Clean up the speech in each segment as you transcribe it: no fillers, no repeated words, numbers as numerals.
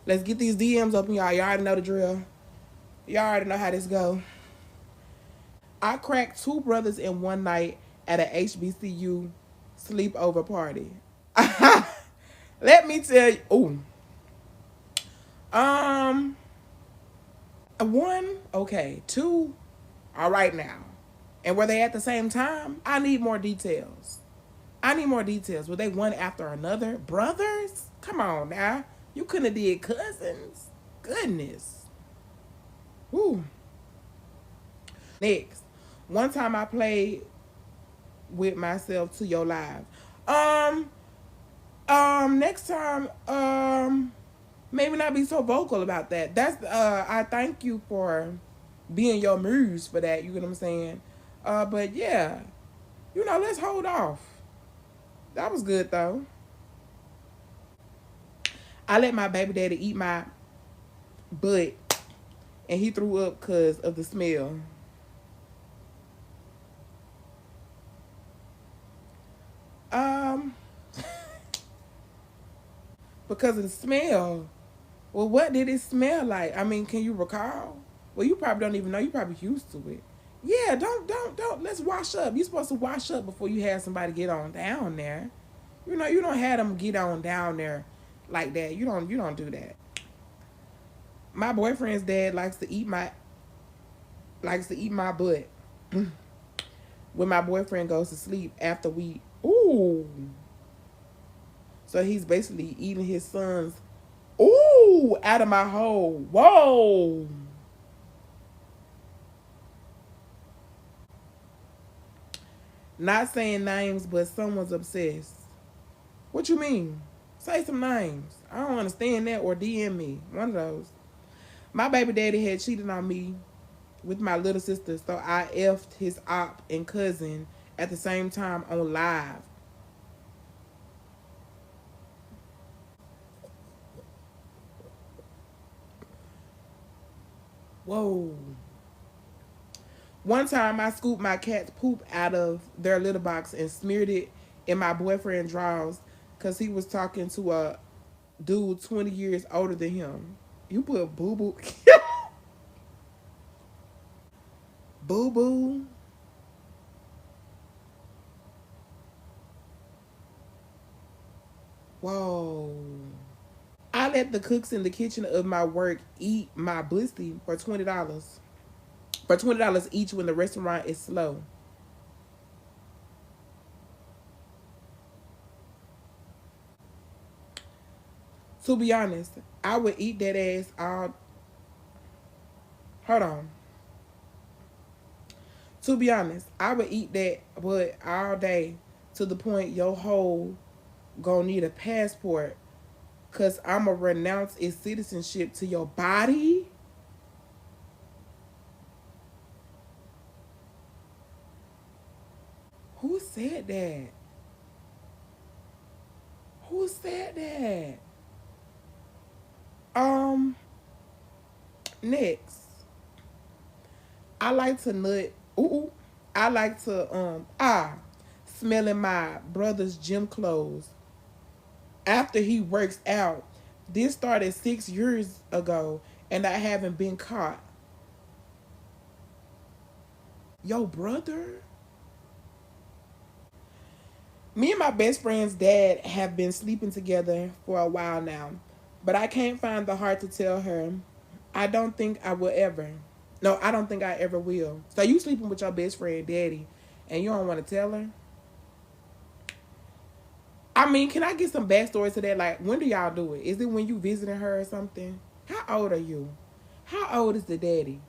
Let's get these DMs open, y'all. Y'all already know the drill. Y'all already know how this go. I cracked two brothers in one night at a HBCU sleepover party. Let me tell you. Ooh. Um, one, okay. Two, all right now. And were they at the same time? I need more details. I need more details. Were they one after another? Brothers? Come on now. You couldn't have did cousins. Goodness. Woo. Next. One time I played with myself to your live. Um, next time, maybe not be so vocal about that. That's I thank you for being your muse for that, you get what I'm saying? But yeah, let's hold off. That was good though. I let my baby daddy eat my butt and he threw up because of the smell. Um, because of the smell. Well, what did it smell like? I mean, can you recall? Well, you probably don't even know. You probably used to it. Yeah, don't. Let's wash up. You're supposed to wash up before you have somebody get on down there. You don't have them get on down there like that. You don't do that. My boyfriend's dad likes to eat my butt when my boyfriend goes to sleep after we. Ooh. So he's basically eating his son's. Ooh, out of my hole. Whoa. Not saying names, but someone's obsessed. What you mean? Say some names. I don't understand that, or DM me. One of those. My baby daddy had cheated on me with my little sister, so I effed his op and cousin at the same time on live. Whoa. One time I scooped my cat's poop out of their litter box and smeared it in my boyfriend's drawers because he was talking to a dude 20 years older than him. You put boo boo. Boo boo. Whoa. I let the cooks in the kitchen of my work eat my pussy for $20. For $20 each when the restaurant is slow. To be honest, I would eat that ass all. Hold on. To be honest, I would eat that butt all day to the point your whole gonna need a passport because I'ma renounce its citizenship to your body. Who said that? Who said that? Um, next. I like to nut. Ooh, I like to smelling my brother's gym clothes after he works out. This started 6 years ago, and I haven't been caught. Yo, brother. Me and my best friend's dad have been sleeping together for a while now, but I can't find the heart to tell her. I don't think I will ever. No, I don't think I ever will. So you sleeping with your best friend, daddy, and you don't want to tell her? I mean, can I get some backstory to that? Like, when do y'all do it? Is it when you visiting her or something? How old are you? How old is the daddy?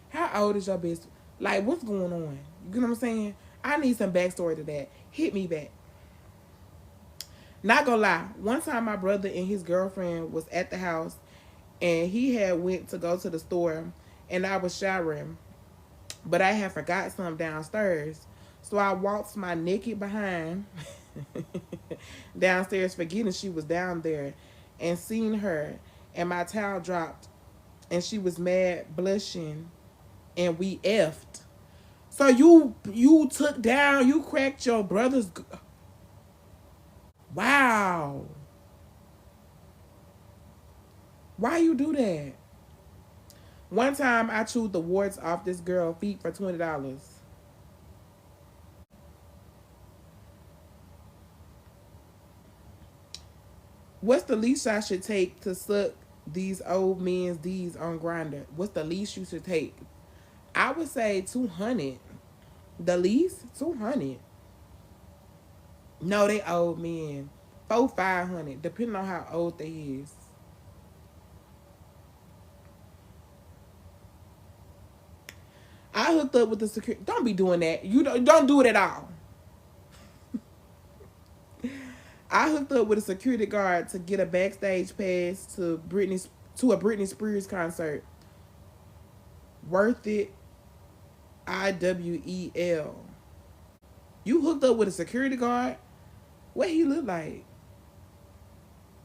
How old is your best? Like, what's going on? You know what I'm saying? I need some backstory to that. Hit me back. Not gonna lie. One time, my brother and his girlfriend was at the house, and he had went to go to the store, and I was showering, but I had forgot something downstairs. So I walked my naked behind downstairs, forgetting she was down there, and seen her, and my towel dropped, and she was mad, blushing, and we effed. So you took down, you cracked your brother's. Wow, Why you do that? One time I chewed the warts off this girl feet for $20. What's the least I should take to suck these old men's D's on Grinder? What's the least you should take? I would say 200. The least 200. No, they old men. 400-500, depending on how old they is. I hooked up with the security. Don't be doing that. You don't do it at all. I hooked up with a security guard to get a backstage pass to a Britney Spears concert. Worth it. IWEL. You hooked up with a security guard? What he look like?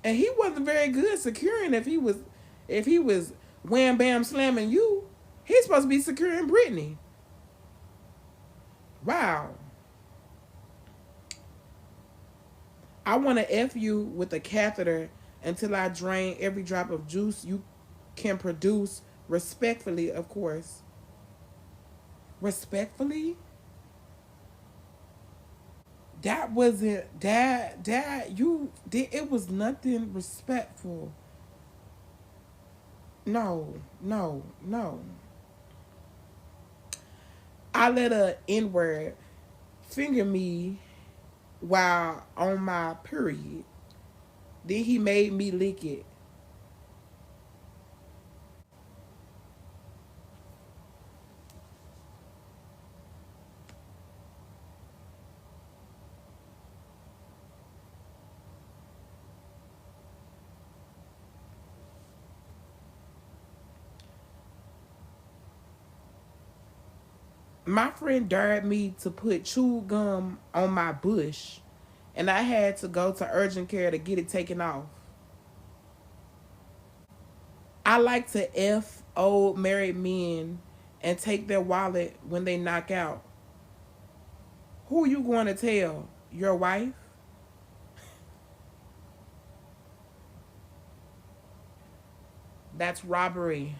And he wasn't very good securing if he was wham bam slamming you. He's supposed to be securing Britney. Wow. I want to F you with a catheter until I drain every drop of juice you can produce. Respectfully, of course. Respectfully? That wasn't that you did. It was nothing respectful. No, no, no. I let a N word finger me while on my period. Then he made me lick it. My friend dared me to put chew gum on my bush, and I had to go to urgent care to get it taken off. I like to F old married men and take their wallet when they knock out. Who you going to tell? Your wife? That's robbery.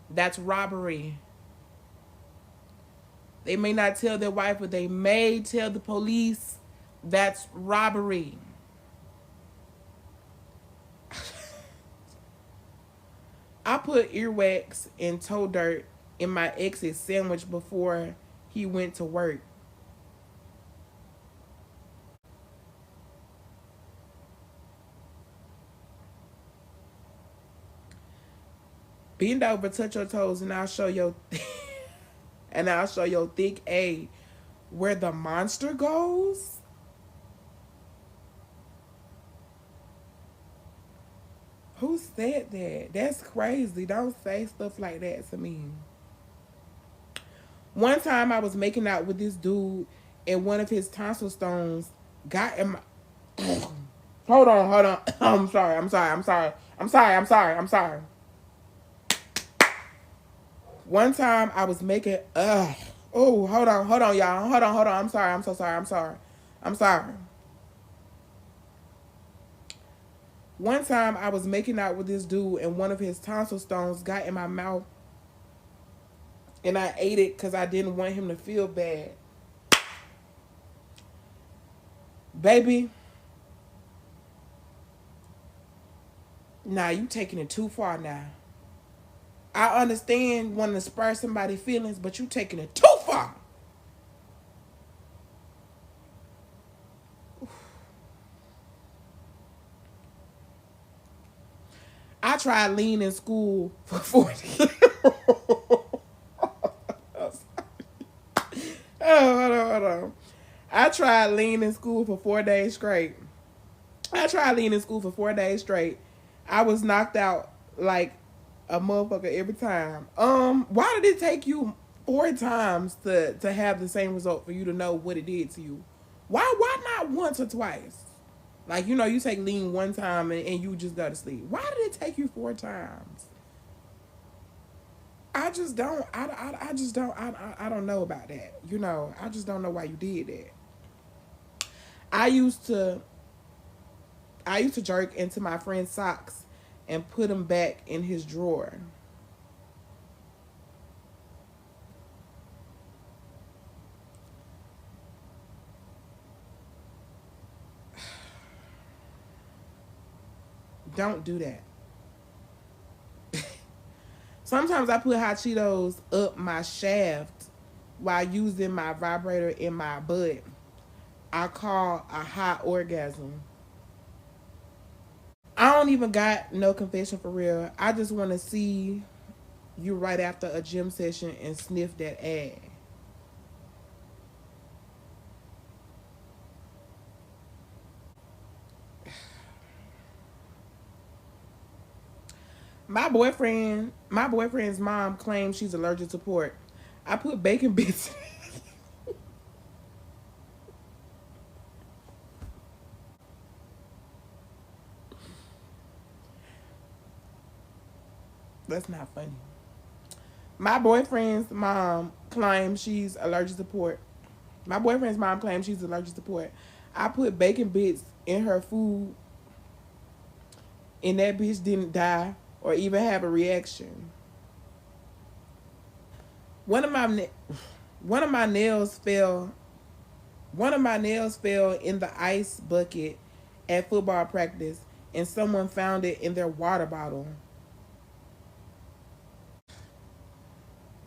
That's robbery. They may not tell their wife, but they may tell the police. That's robbery. I put earwax and toe dirt in my ex's sandwich before he went to work. Bend over, touch your toes, and I'll show your and I'll show your thick A where the monster goes. Who said that? That's crazy. Don't say stuff like that to me. One time I was making out with this dude and one of his tonsil stones got in my hold on. I'm sorry. One time I was making oh, hold on, y'all. Hold on. I'm sorry. I'm so sorry. I'm sorry. One time I was making out with this dude and one of his tonsil stones got in my mouth and I ate it because I didn't want him to feel bad. Baby, nah, you taking it too far now. I understand wanting to spur somebody's feelings, but you taking it too far. I tried lean in school for 40. Hold on. I tried lean in school for 4 days straight. I tried lean in school for 4 days straight. I was knocked out like a motherfucker every time. Why did it take you 4 times to have the same result for you to know what it did to you? Why not once or twice? Like, you take lean one time and you just go to sleep. Why did it take you 4 times? I just don't. I just don't. I don't know about that. I just don't know why you did that. I used to. I used to jerk into my friend's socks and put them back in his drawer. Don't do that. Sometimes I put hot Cheetos up my shaft while using my vibrator in my butt. I call a hot orgasm. I don't even got no confession for real. I just want to see you right after a gym session and sniff that ass. My boyfriend's mom claims she's allergic to pork. I put bacon bits. That's not funny. My boyfriend's mom claims she's allergic to pork. My boyfriend's mom claims she's allergic to pork. I put bacon bits in her food, and that bitch didn't die or even have a reaction. One of my one of my nails fell. One of my nails fell in the ice bucket at football practice, and someone found it in their water bottle.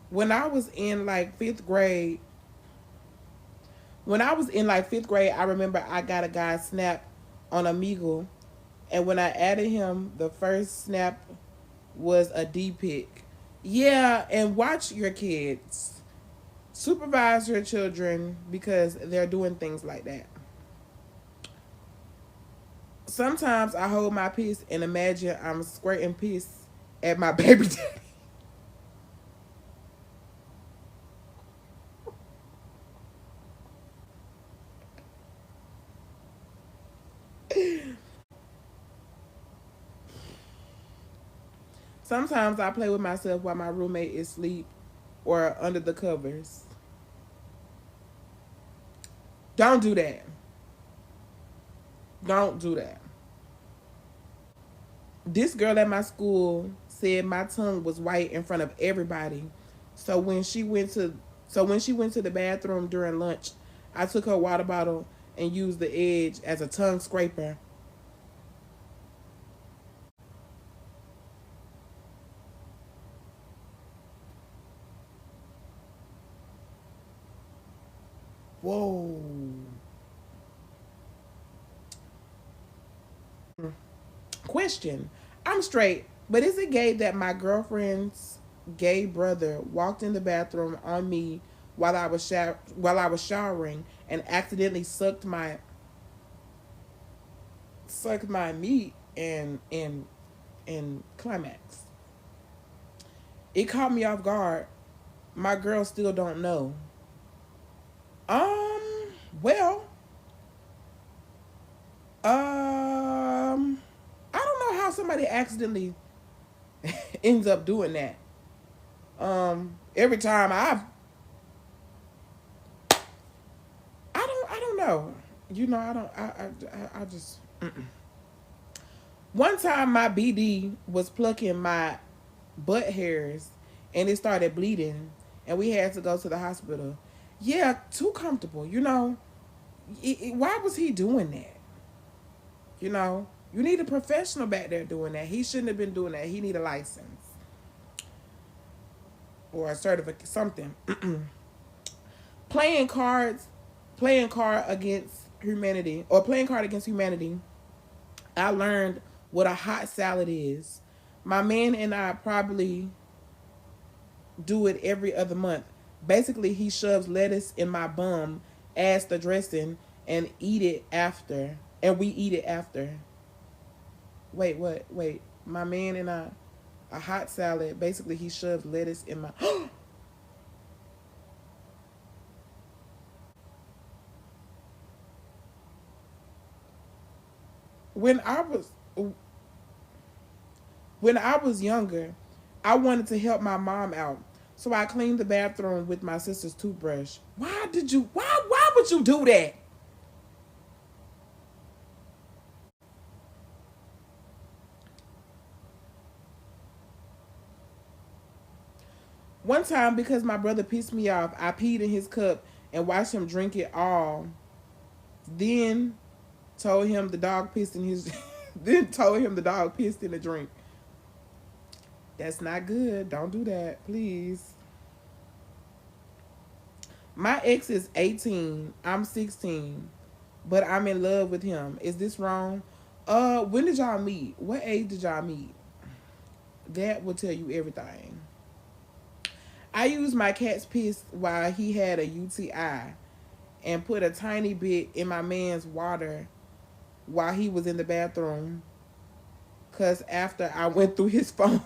When I was in like fifth grade, I remember I got a guy snap on Amigo, and when I added him, the first snap was a D pic. Yeah, and watch your kids. Supervise your children because they're doing things like that. Sometimes I hold my piss and imagine I'm squirting piss at my baby daddy. Sometimes I play with myself while my roommate is asleep or under the covers. Don't do that. Don't do that. This girl at my school said my tongue was white in front of everybody. So when she went to the bathroom during lunch, I took her water bottle and used the edge as a tongue scraper. Whoa. Question. I'm straight, but is it gay that my girlfriend's gay brother walked in the bathroom on me while I was showering and accidentally sucked my meat and climax? It caught me off guard. My girl still don't know. Well, I don't know how somebody accidentally ends up doing that. Every time I don't know. You know, I don't, I just. Mm-mm. One time, my BD was plucking my butt hairs, and it started bleeding, and we had to go to the hospital. Yeah, too comfortable. You know, why was he doing that? You know, you need a professional back there doing that. He shouldn't have been doing that. He need a license or a certificate, something. playing cards, playing card against humanity, or playing card against humanity. I learned what a hot salad is. My man and I probably do it every other month. Basically, he shoves lettuce in my bum, adds the dressing, and eat it after. And we eat it after. Wait, what? Wait. My man and I, a hot salad. Basically, he shoves lettuce in my. when I was when I was younger, I wanted to help my mom out. So I cleaned the bathroom with my sister's toothbrush. Why would you do that? One time, because my brother pissed me off, I peed in his cup and watched him drink it all. Then told him the dog pissed in his. Then told him the dog pissed in the drink. That's not good. Don't do that, please. My ex is 18. I'm 16, but I'm in love with him. Is this wrong? When did y'all meet? What age did y'all meet? That will tell you everything. I used my cat's piss while he had a UTI and put a tiny bit in my man's water while he was in the bathroom. Cause after I went through his phone,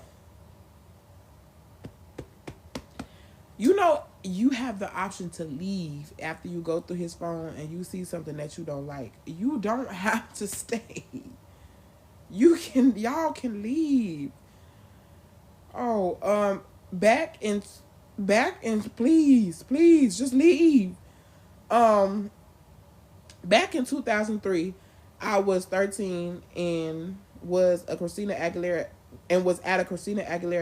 you know, you have the option to leave after you go through his phone and you see something that you don't like. You don't have to stay. Y'all can leave. Oh, please just leave. Um, Back in 2003, I was 13 and was at a Christina Aguilera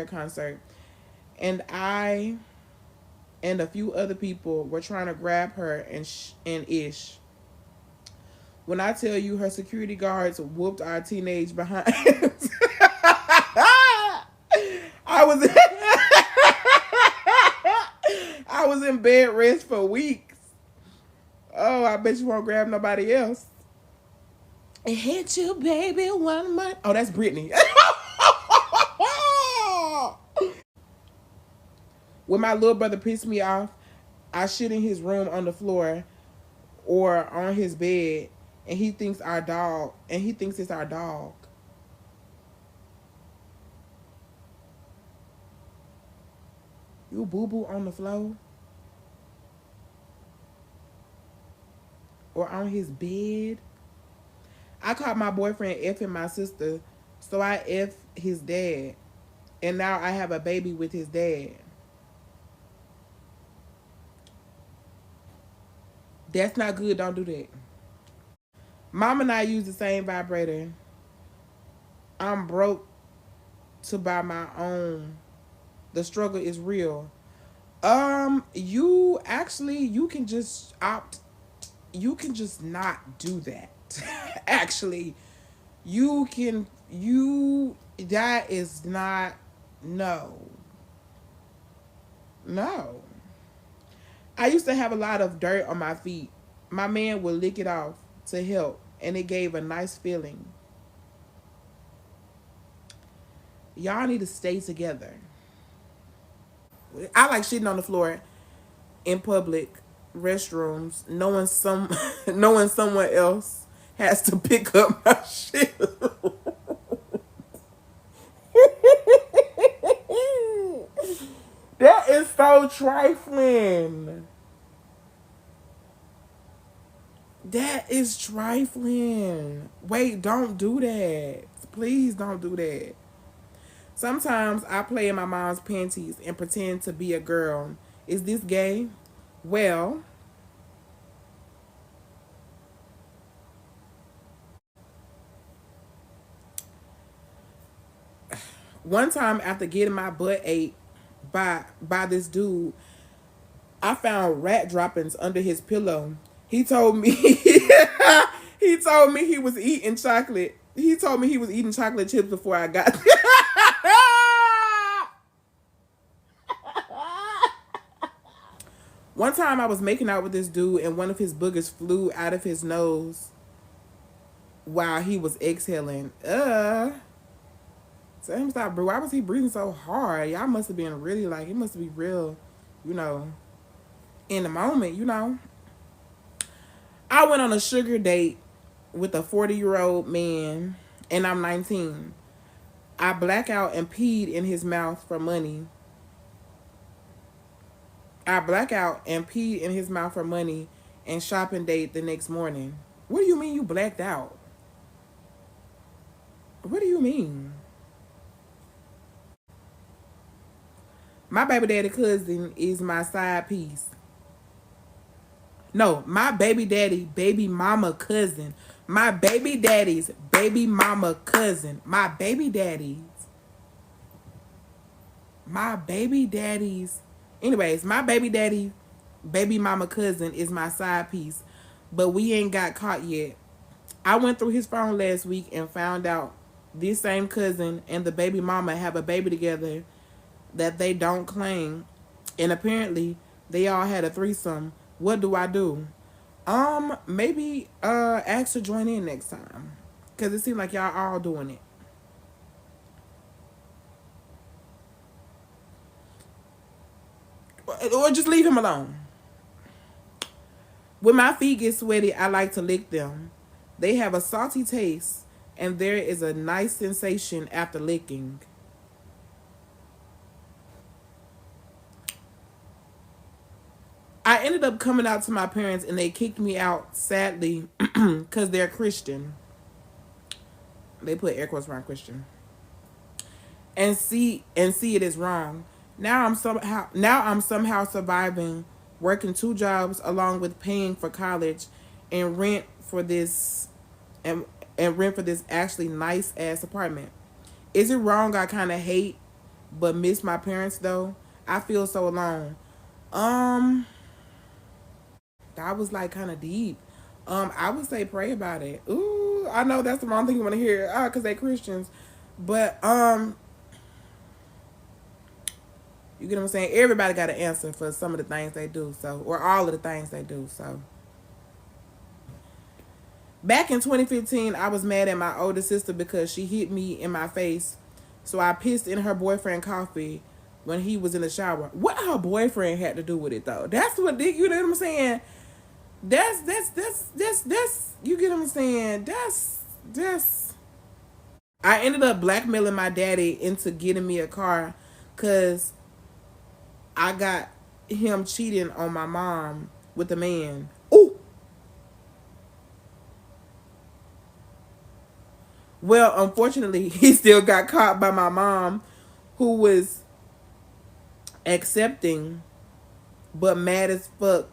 concert, and I and a few other people were trying to grab her and ish. When I tell you her security guards whooped our teenage behind, I was I was in bed rest for weeks. Oh, I bet you won't grab nobody else. It hit you, baby, one month. Oh, that's Britney. When my little brother pissed me off, I shit in his room on the floor or on his bed, and he thinks it's our dog. You boo boo on the floor or on his bed. I caught my boyfriend effing my sister, so I F his dad, and now I have a baby with his dad. That's not good. Don't do that. Mom and I use the same vibrator. I'm broke to buy my own. The struggle is real. You can just opt. You can just not do that. Actually, that is not, no. No. I used to have a lot of dirt on my feet. My man would lick it off to help, and it gave a nice feeling. Y'all need to stay together. I like shitting on the floor in public restrooms, knowing someone else has to pick up my shit. That is so trifling. That is trifling. Wait, don't do that. Please don't do that. Sometimes I play in my mom's panties and pretend to be a girl. Is this gay? Well, one time after getting my butt ate by this dude, I found rat droppings under his pillow. He told me he told me he was eating chocolate. He told me he was eating chocolate chips before I got there. One time I was making out with this dude and one of his boogers flew out of his nose while he was exhaling. So him stop, bro. Why was he breathing so hard? Y'all must have been really like, it must be real, you know, in the moment. I went on a sugar date with a 40-year-old man and I'm 19. I black out and peed in his mouth for money. I black out and peed in his mouth for money and shopping date the next morning. What do you mean you blacked out? What do you mean? My baby daddy cousin is my side piece. No, my baby daddy, baby mama cousin. My baby daddy's baby mama cousin. My baby daddy's Anyways, my baby daddy, baby mama cousin is my side piece, but we ain't got caught yet. I went through his phone last week and found out this same cousin and the baby mama have a baby together that they don't claim, and apparently they all had a threesome. What do I do? Maybe ask to join in next time, cause it seems like y'all all doing it. Or just leave him alone. When my feet get sweaty, I like to lick them. They have a salty taste, and there is a nice sensation after licking. I ended up coming out to my parents, and they kicked me out, sadly, because they're Christian. They put air quotes around Christian. And see it is wrong. Now I'm somehow surviving, working two jobs along with paying for college and rent for this and and rent for this actually nice ass apartment. Is it wrong? I kind of hate but miss my parents though. I feel so alone. Um, that was like kind of deep. I would say pray about it. Ooh, I know that's the wrong thing you want to hear, cause they Christians, but you get what I'm saying? Everybody got an answer for some of the things they do, so or all of the things they do. So back in 2015, I was mad at my older sister because she hit me in my face. So I pissed in her boyfriend coffee when he was in the shower. What her boyfriend had to do with it though? That's what you know what I'm saying? That's you get what I'm saying? That's I ended up blackmailing my daddy into getting me a car cuz I got him cheating on my mom with a man. Ooh. Well, unfortunately, he still got caught by my mom, who was accepting but mad as fuck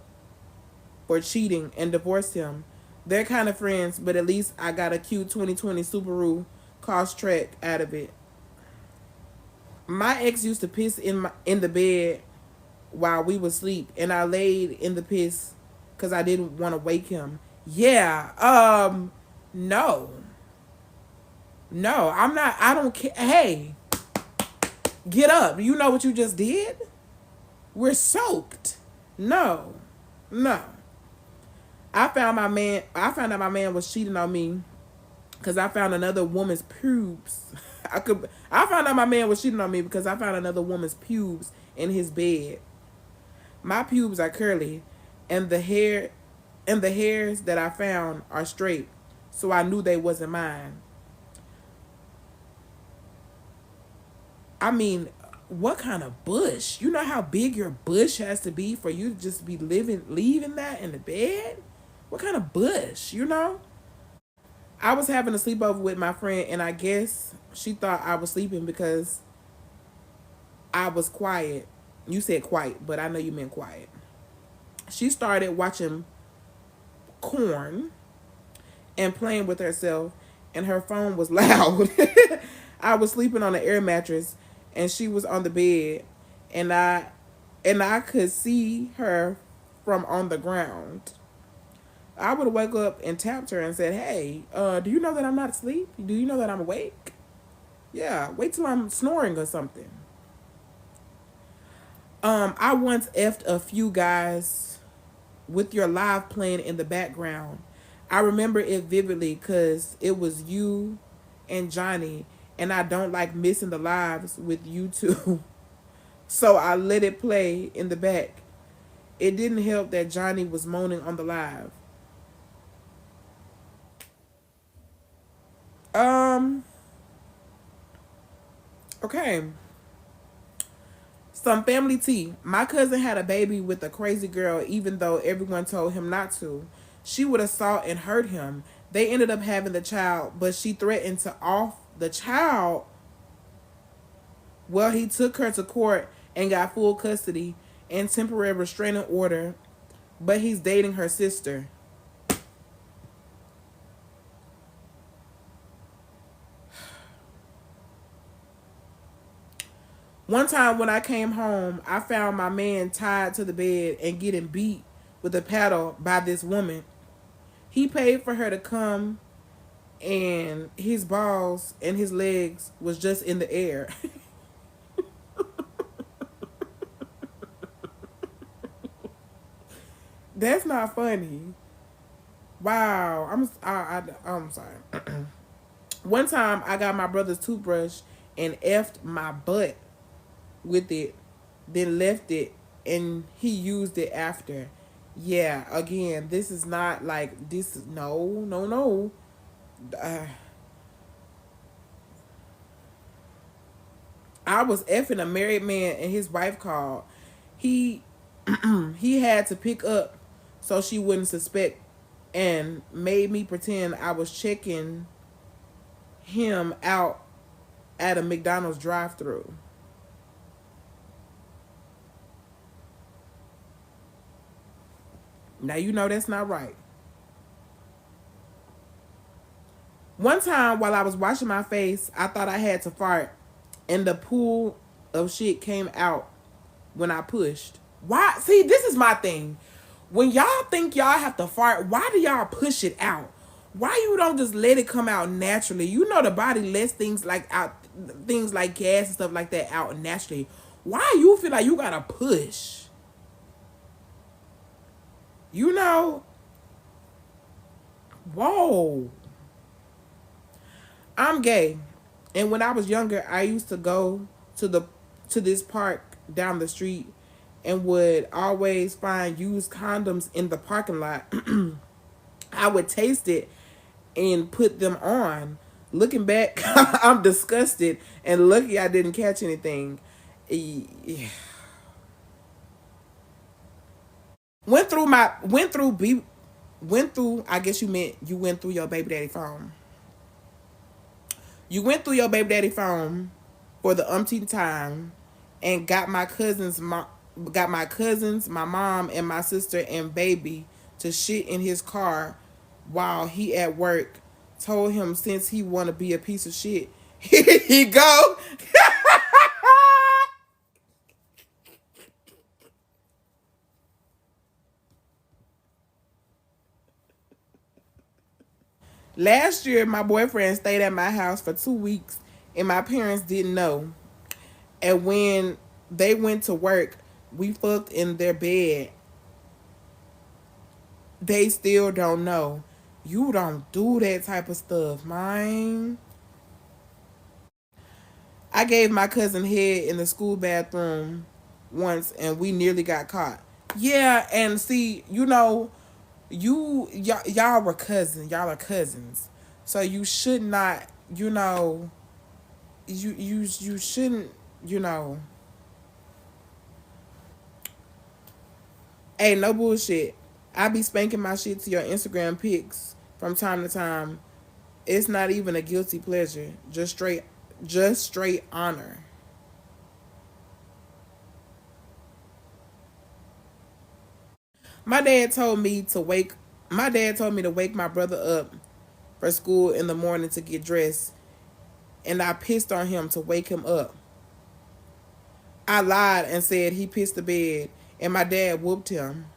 for cheating and divorced him. They're kind of friends, but at least I got a cute 2020 Subaru Crosstrek out of it. My ex used to piss in the bed while we would sleep, and I laid in the piss because I didn't want to wake him. Yeah, no, no, I'm not. I don't care. Hey, get up. You know what you just did? We're soaked. No, no. I found out my man was cheating on me because I found another woman's pubes. I found out my man was cheating on me because I found another woman's pubes in his bed. My pubes are curly, and the hairs that I found are straight, so I knew they wasn't mine. I mean, what kind of bush? You know how big your bush has to be for you to just be leaving that in the bed? What kind of bush, you know? I was having a sleepover with my friend, and I guess she thought I was sleeping because I was quiet. You said quiet, but I know you meant quiet. She started watching corn and playing with herself, and her phone was loud. I was sleeping on an air mattress, and she was on the bed, and I could see her from on the ground. I would have woke up and tapped her and said, "Hey, do you know that I'm not asleep? Do you know that I'm awake? Yeah, wait till I'm snoring or something." I once effed a few guys with your live playing in the background. I remember it vividly because it was you and Johnny, and I don't like missing the lives with you two. So I let it play in the back. It didn't help that Johnny was moaning on the live. Um, okay. Some family tea. My cousin had a baby with a crazy girl, even though everyone told him not to. She would assault and hurt him. They ended up having the child, but she threatened to off the child. Well, he took her to court and got full custody and temporary restraining order, but he's dating her sister. One time when I came home, I found my man tied to the bed and getting beat with a paddle by this woman. He paid for her to come, and his balls and his legs was just in the air. That's not funny. Wow, I'm sorry. One time I got my brother's toothbrush and effed my butt with it, then left it, and he used it after. Yeah, again, this is not like this. No, no, no. Uh, I was effing a married man, and his wife called. He he had to pick up so she wouldn't suspect, and made me pretend I was checking him out at a McDonald's drive-through. Now you know that's not right. One time while I was washing my face, I thought I had to fart, and the pool of shit came out when I pushed. Why? See, this is my thing. When y'all think y'all have to fart, why do y'all push it out? Why you don't just let it come out naturally? You know the body lets things like gas and stuff like that out naturally. Why you feel like you gotta push? You know, whoa. I'm gay, and when I was younger, I used to go to the to this park down the street, and would always find used condoms in the parking lot. I would taste it and put them on. Looking back, I'm disgusted and lucky I didn't catch anything. Eh, went through. I guess you meant you went through your baby daddy phone. You went through your baby daddy phone for the umpteenth time, and got my cousins, my mom, and my sister and baby to shit in his car while he at work. Told him since he want to be a piece of shit, he go. Last year, my boyfriend stayed at my house for 2 weeks, and my parents didn't know. And when they went to work, we fucked in their bed. They still don't know. You don't do that type of stuff, man. I gave my cousin head in the school bathroom once, and we nearly got caught. Yeah, and see, y'all were cousins. Y'all are cousins, so you should not. You shouldn't. You know, hey, no bullshit. I be spanking my shit to your Instagram pics from time to time. It's not even a guilty pleasure. Just straight honor. My dad told me to wake. My dad told me to wake my brother up for school in the morning to get dressed, and I pissed on him to wake him up. I lied and said he pissed the bed, and my dad whooped him.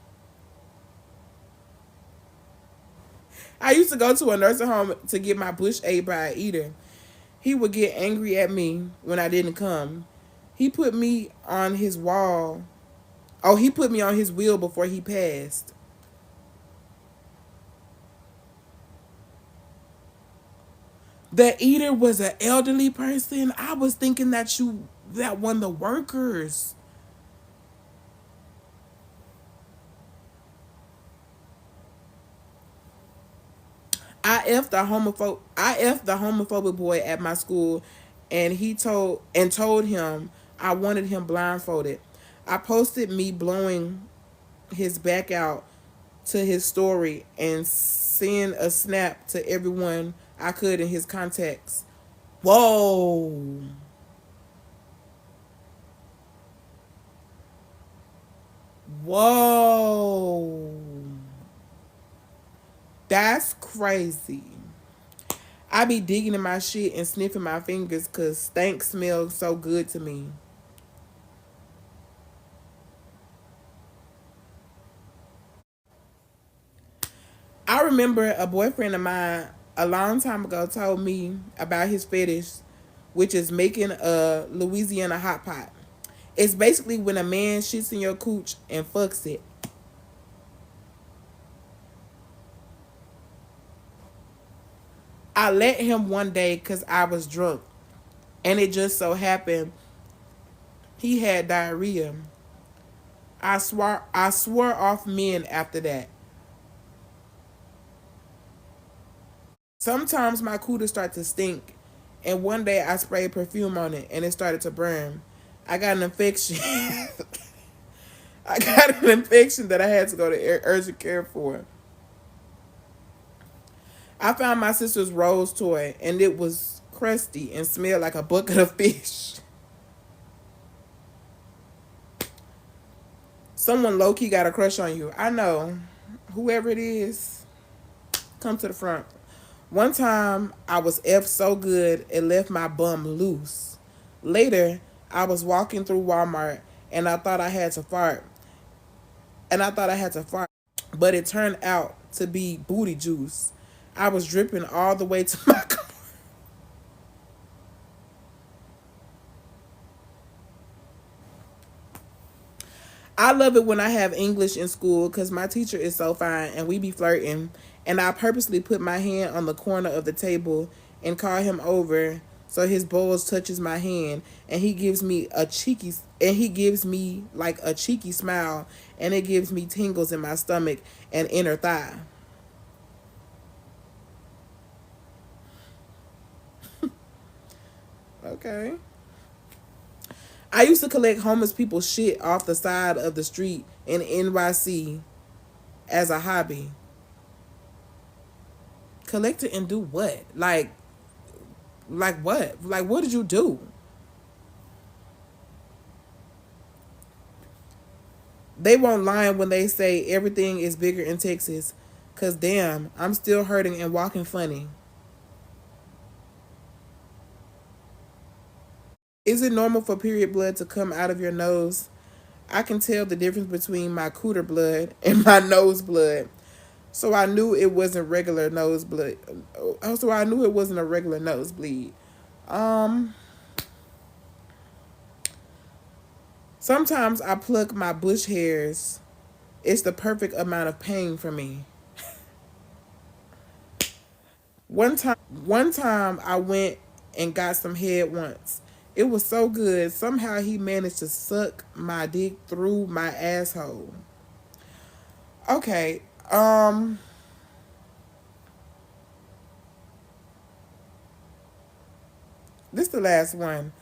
I used to go to a nursing home to get my bush ate by a eater. He would get angry at me when I didn't come. He put me on his wall. Oh, he put me on his wheel before he passed. The eater was an elderly person. I was thinking that one of the workers. I effed the homophobic boy at my school, and told him I wanted him blindfolded. I posted me blowing his back out to his story and send a snap to everyone I could in his contacts. Whoa. Whoa. That's crazy. I be digging in my shit and sniffing my fingers because stank smells so good to me. I remember a boyfriend of mine a long time ago told me about his fetish, which is making a Louisiana hot pot. It's basically when a man shits in your cooch and fucks it. I let him one day because I was drunk, and it just so happened he had diarrhea. I swore off men after that. Sometimes my cooter start to stink, and one day I sprayed perfume on it and it started to burn. I got an infection. I got an infection that I had to go to urgent care for. I found my sister's rose toy and it was crusty and smelled like a bucket of fish. Someone low key got a crush on you. I know. Whoever it is, come to the front. One time I was F so good it left my bum loose. Later, I was walking through Walmart and I thought I had to fart. But it turned out to be booty juice. I was dripping all the way to my car. I love it when I have English in school because my teacher is so fine and we be flirting. And I purposely put my hand on the corner of the table and call him over so his balls touches my hand and he gives me like a cheeky smile and it gives me tingles in my stomach and inner thigh. Okay. I used to collect homeless people's shit off the side of the street in NYC as a hobby. Collect it and do what? Like what? Like what did you do? They won't lie when they say everything is bigger in Texas. Cause damn, I'm still hurting and walking funny. Is it normal for period blood to come out of your nose? I can tell the difference between my cooter blood and my nose blood. So I knew it wasn't regular nosebleed. So I knew it wasn't a regular nosebleed. Um, Sometimes I pluck my bush hairs. It's the perfect amount of pain for me. One time I went and got some head once. It was so good. Somehow he managed to suck my dick through my asshole. Okay. This is the last one.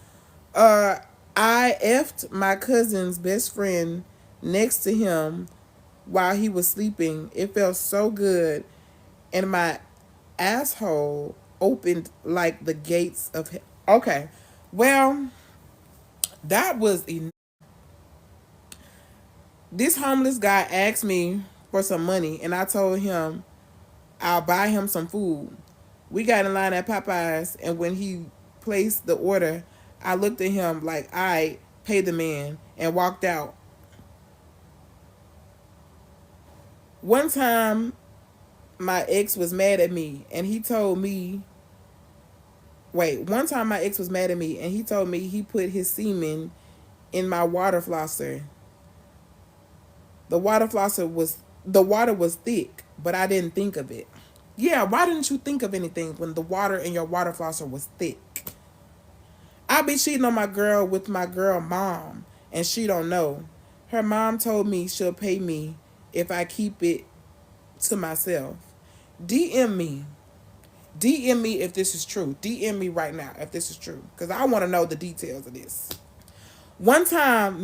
Uh I effed my cousin's best friend next to him while he was sleeping. It felt so good and my asshole opened like the gates of hell. Okay. Well, that was this homeless guy asked me for some money and I told him I'll buy him some food. We got in line at Popeyes and when he placed the order, I looked at him like I paid the man and walked out. One time my ex was mad at me and he told me one time my ex was mad at me and he told me he put his semen in my water flosser. The water was thick, but I didn't think of it. Yeah, why didn't you think of anything when the water in your water flosser was thick? I be cheating on my girl with my girl mom, and she don't know. Her mom told me she'll pay me if I keep it to myself. DM me. DM me if this is true. DM me right now if this is true, because I want to know the details of this. One time,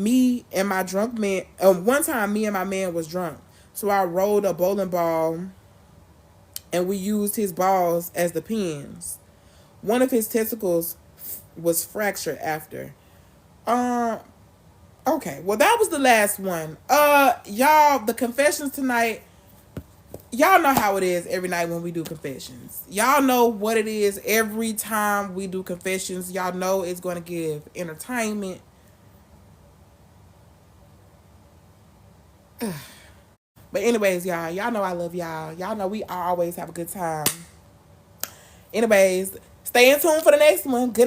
one time me and my man was drunk, so I rolled a bowling ball, and we used his balls as the pins. One of his testicles was fractured after. Uh, okay, well that was the last one. Y'all, the confessions tonight. Y'all know how it is every night when we do confessions. Y'all know what it is every time we do confessions. Y'all know it's going to give entertainment. But anyways, y'all know I love y'all. Y'all know we always have a good time. Anyways, stay in tune for the next one. Good night.